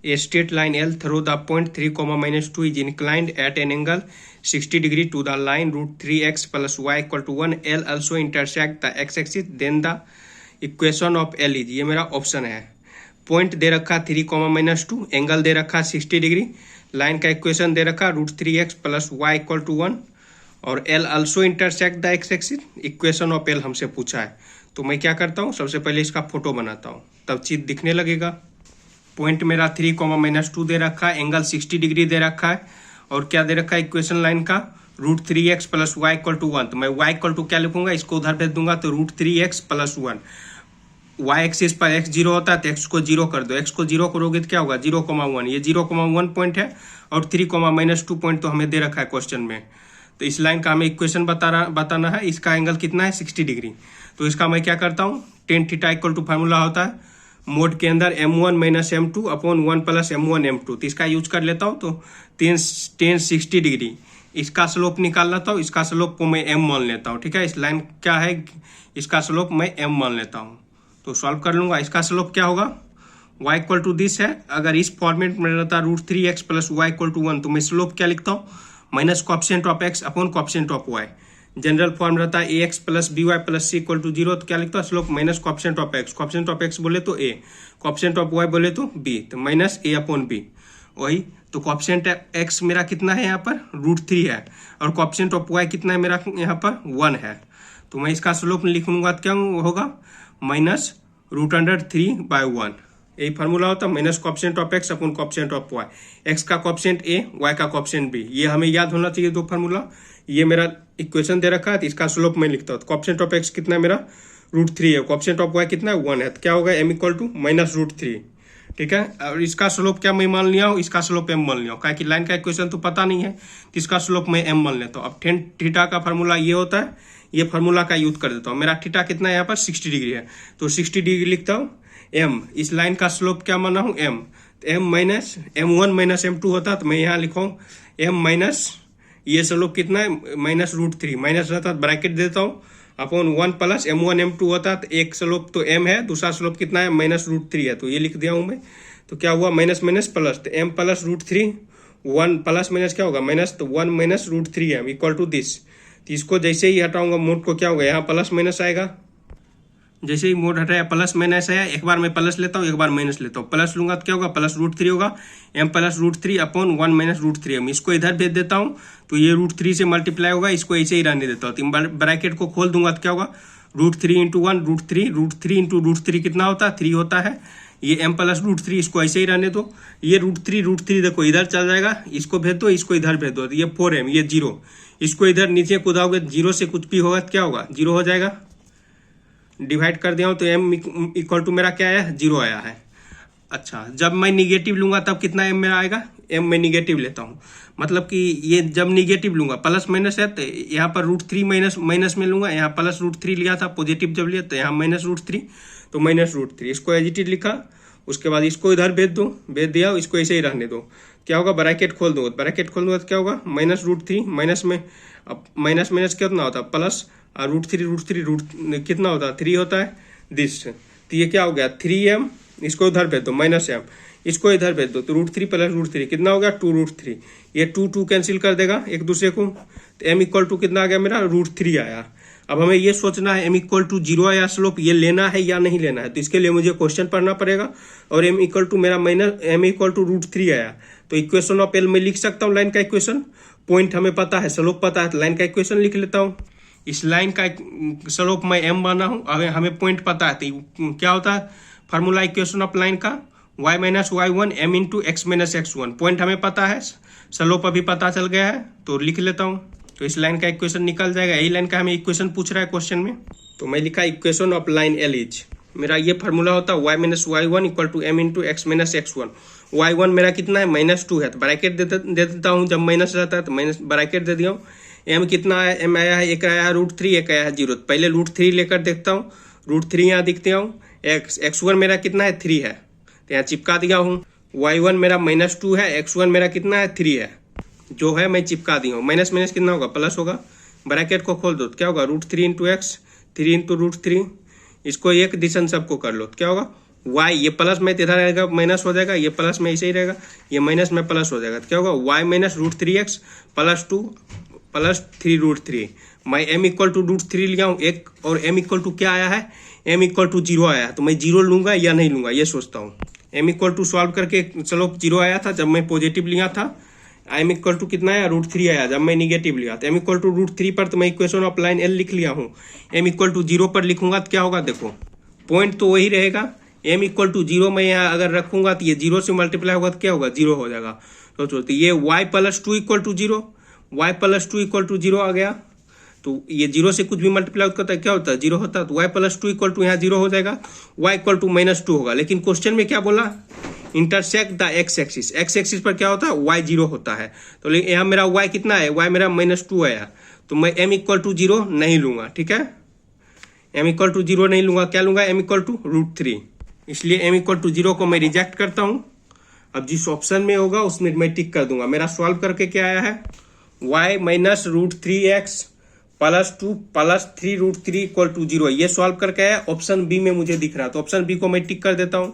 A straight line L through the point 3, -2 is inclined at an angle 60 degree to the line root 3x plus y equal to 1. L also intersect the x-axis. Then the equation of L is, ये मेरा option है। Point दे रखा 3, -2, angle दे रखा 60 degree, line का equation दे रखा root 3x plus y equal to 1 और L also intersect the x-axis। Equation of L हमसे पूछा है, तो मैं क्या करता हूँ, सबसे पहले इसका फोटो बनाता हूँ, तब चीज दिखने लगेगा। पॉइंट मेरा 3, -2 दे रखा है, एंगल 60 डिग्री दे रखा है और क्या दे रखा है इक्वेशन लाइन का root 3x plus y equal to 1। तो मैं y इक्वल टू क्या लिखूंगा, इसको उधर भेज दूंगा तो root 3x plus 1। Y axis पर x 0 होता है तो x को 0 कर दो, x को 0 करोगे तो क्या होगा 0,1। ये 0,1 पॉइंट है और 3, -2 पॉइंट तो हमें दे रखा है क्वेश्चन में। तो इस लाइन का हमें इक्वेशन बताना है, इसका एंगल कितना है 60 डिग्री। तो इसका मैं क्या करता हूँ, tan theta equal to formula होता है मोड के अंदर m1 - m2 upon 1 + m1 m2। तो इसका यूज कर लेता हूँ, तो टेन 60 डिग्री, इसका स्लोप निकाल लेता हूँ, इसका स्लोप को मैं m मान लेता हूँ। ठीक है, इस लाइन क्या है, इसका स्लोप मैं m मान लेता हूँ, तो सॉल्व कर लूंगा। इसका स्लोप क्या होगा, y इक्वल टू दिस है। अगर इस फॉर्मेट में रहता root 3x plus y equal to 1, तो मैं स्लोप क्या लिखता हूँ, minus coefficient of x upon coefficient of y। General form रहता है ax plus by plus c equal to 0, तो क्या लिखता है slope minus coefficient of x। Coefficient of x बोले तो a, कॉप्शेंट ऑफ y बोले तो b, तो माइनस a अपॉन b। वही तो कॉप्शेंट x मेरा कितना है यहाँ पर रूट 3 है और कॉप्शेंट ऑफ y कितना है मेरा यहाँ पर 1 है। तो मैं इसका स्लोप लिखूंगा तो क्या होगा माइनस √3/1। यही फार्मूला होता है minus coefficient of x upon coefficient of y। x का कॉप्शेंट a, y का कॉप्शेंट b, ये हमें याद होना चाहिए दो फार्मूला। ये मेरा इक्वेशन दे रखा है, तो इसका स्लोप मैं लिखता हूँ। कॉप्शेंट ऑफ x कितना है मेरा √3 है, कॉप्शेंट ऑफ y कितना है 1 है, तो क्या होगा m इक्वल टू -√3। ठीक है, और इसका स्लोप क्या मैं मान लिया हूँ, इसका स्लोप m मान लिया हूँ, क्योंकि लाइन का इक्वेशन तो पता नहीं है, तो इसका स्लोप मैं m मान लेता हूँ। अब टेन थीटा का फार्मूला ये होता है, ये फार्मूला का यूज कर देता हूँ। मेरा थीटा कितना है यहाँ पर 60 डिग्री है, तो 60 डिग्री लिखता हूँ m। इस लाइन का स्लोप क्या माना हूँ m, तो m माइनस m1 - m2 होता, तो मैं यहाँ लिखूँ m माइनस ये स्लोप कितना है -√3, माइनस रहता है ब्रैकेट देता हूँ अपॉन 1 + m1 m2 होता है, तो एक स्लोप तो m है, दूसरा स्लोप कितना है -√3 है, तो ये लिख दिया हूँ मैं। तो क्या हुआ माइनस माइनस प्लस, तो m + √3, 1 प्लस माइनस क्या होगा माइनस, तो 1 - √3m इक्वल टू दिस। तो इसको जैसे ही हटाऊंगा मोड को क्या होगा, यहाँ प्लस माइनस आएगा। जैसे ही मोड हटाया प्लस माइनस आया, एक बार मैं प्लस लेता हूँ एक बार माइनस लेता हूँ, प्लस लूंगा तो क्या होगा प्लस √3 होगा, m + √3 अपॉन 1 - √3m। इसको इधर भेज देता हूँ, तो ये √3 से मल्टीप्लाई होगा, इसको ऐसे ही रहने देता हूँ। तो ब्रैकेट को खोल दूंगा तो क्या होगा √3 × 1 √3 × √3 कितना होता है 3 होता है। ये m + √3 इसको ऐसे ही रहने दो, ये √3 देखो इधर चल जाएगा, इसको भेज दो, इसको इधर भेज दो, तो ये 4m, ये 0, इसको इधर नीचे कूदाओगे 0 से कुछ भी होगा तो क्या होगा 0 हो जाएगा। डिवाइड कर दिया हूँ तो m इक्वल टू मेरा क्या आया 0 आया है। अच्छा, जब मैं निगेटिव लूंगा तब कितना m मेरा आएगा, m मैं निगेटिव लेता हूँ, मतलब कि ये जब निगेटिव लूंगा प्लस माइनस है, तो यहाँ पर √3 माइनस में लूंगा, यहाँ प्लस √3 लिया था पॉजिटिव जब लिया, तो यहाँ -√3, तो -√3 इसको एज इट इज लिखा। उसके बाद इसको इधर भेज दो, भेज दिया, इसको ऐसे ही रहने दो। क्या होगा ब्रैकेट खोल दो, ब्रैकेट खोल दूंगा तो क्या होगा -√3 माइनस में, अब माइनस माइनस कितना होता है प्लस, और √3 कितना होता है 3 होता है दिस। तो ये क्या हो गया 3m, इसको उधर भेज दो -m, इसको इधर भेज दो, तो √3 + √3 कितना हो गया 2√3। ये 2 कैंसिल कर देगा एक दूसरे को, तो m इक्वल टू कितना आ गया मेरा √3 आया। अब हमें ये सोचना है m इक्वल टू 0 आया स्लोप, ये लेना है या नहीं लेना है, तो इसके लिए मुझे क्वेश्चन पढ़ना पड़ेगा। और m इक्वल टू मेरा m इक्वल टू √3 आया, तो इक्वेशन ऑफ L में लिख सकता हूँ लाइन का इक्वेशन। पॉइंट हमें पता है, स्लोप पता है, तो लाइन का इक्वेशन लिख लेता हूँ। इस लाइन का स्लोप मैं m माना हूँ, अगर हमें पॉइंट पता है तो क्या होता है फार्मूला इक्वेशन ऑफ लाइन का y - y1 m × x - x1। Point हमें पता है, स्लोप अभी पता चल गया है, तो लिख लेता हूँ। तो इस लाइन का इक्वेशन निकल जाएगा, यही लाइन का हमें इक्वेशन पूछ रहा है क्वेश्चन में। तो मैं लिखा equation of line L is, मेरा ये फार्मूला होता है y - y1 equal to m × x - x1। y1 मेरा कितना है -2 है, तो ब्रैकेट दे देता हूँ, जब माइनस रहता है तो माइनस ब्रैकेट दे दिया हूँ। m कितना है, m आया है, एक आया है √3, एक आया है 0। पहले √3 लेकर देखता हूँ, √3 यहाँ दिखते हूँ, x1 मेरा कितना है 3 है, तो यहाँ चिपका दिया हूँ। y1 मेरा -2 है, x1 मेरा कितना है 3 है, जो है मैं चिपका दी हूँ। माइनस माइनस कितना होगा प्लस होगा, ब्रैकेट को खोल दो क्या होगा √3 × x, 3 × √3, इसको एक एडिशन सबको कर लो तो क्या होगा y ये प्लस में इधर रहेगा माइनस हो जाएगा, ये प्लस में ऐसे ही रहेगा, ये माइनस में प्लस हो जाएगा, तो क्या होगा y minus √3x plus 2 plus 3√3। मैं m इक्वल टू √3 लिया हूँ एक, और m इक्वल टू क्या आया है, m इक्वल टू 0 आया है, तो मैं 0 लूंगा या नहीं लूंगा ये सोचता हूँ। m इक्वल टू सॉल्व करके चलो 0 आया था जब मैं पॉजिटिव लिया था, m इक्वल टू कितना आया √3 आया जब मैं निगेटिव लिया, तो m इक्वल टू √3 पर तो मैं इक्वेशन ऑफ लाइन L लिख लिया हूँ। m इक्वल टू 0 पर लिखूंगा तो क्या होगा, देखो पॉइंट तो वही रहेगा, m इक्वल टू 0 मैं यहाँ अगर रखूंगा तो ये 0 से मल्टीप्लाई होगा तो क्या होगा 0 हो जाएगा। तो ये y plus 2 equal to 0, y plus 2 equal to 0 आ गया, तो ये 0 से कुछ भी मल्टीप्लाई करता है क्या होता है 0 होता है, तो y प्लस 2 इक्वल टू यहाँ 0 हो जाएगा, y इक्वल टू -2 होगा। लेकिन क्वेश्चन में क्या बोला, intersect the x axis, x axis पर क्या होता है y 0 होता है, तो यहाँ मेरा y कितना है, y मेरा -2 आया, तो मैं m इक्वल टू 0 नहीं लूंगा, ठीक है, m इक्वल टू 0 नहीं लूंगा, क्या लूंगा m इक्वल टू √3, इसलिए m इक्वल टू 0 को मैं रिजेक्ट करता हूँ। अब जिस ऑप्शन में होगा उसमें मैं टिक कर दूंगा। मेरा सॉल्व करके क्या आया है, y minus √3x plus 2 plus 3√3 equal to 0, ये सॉल्व करके आया, ऑप्शन बी में मुझे दिख रहा है, तो ऑप्शन बी को मैं टिक कर देता हूँ।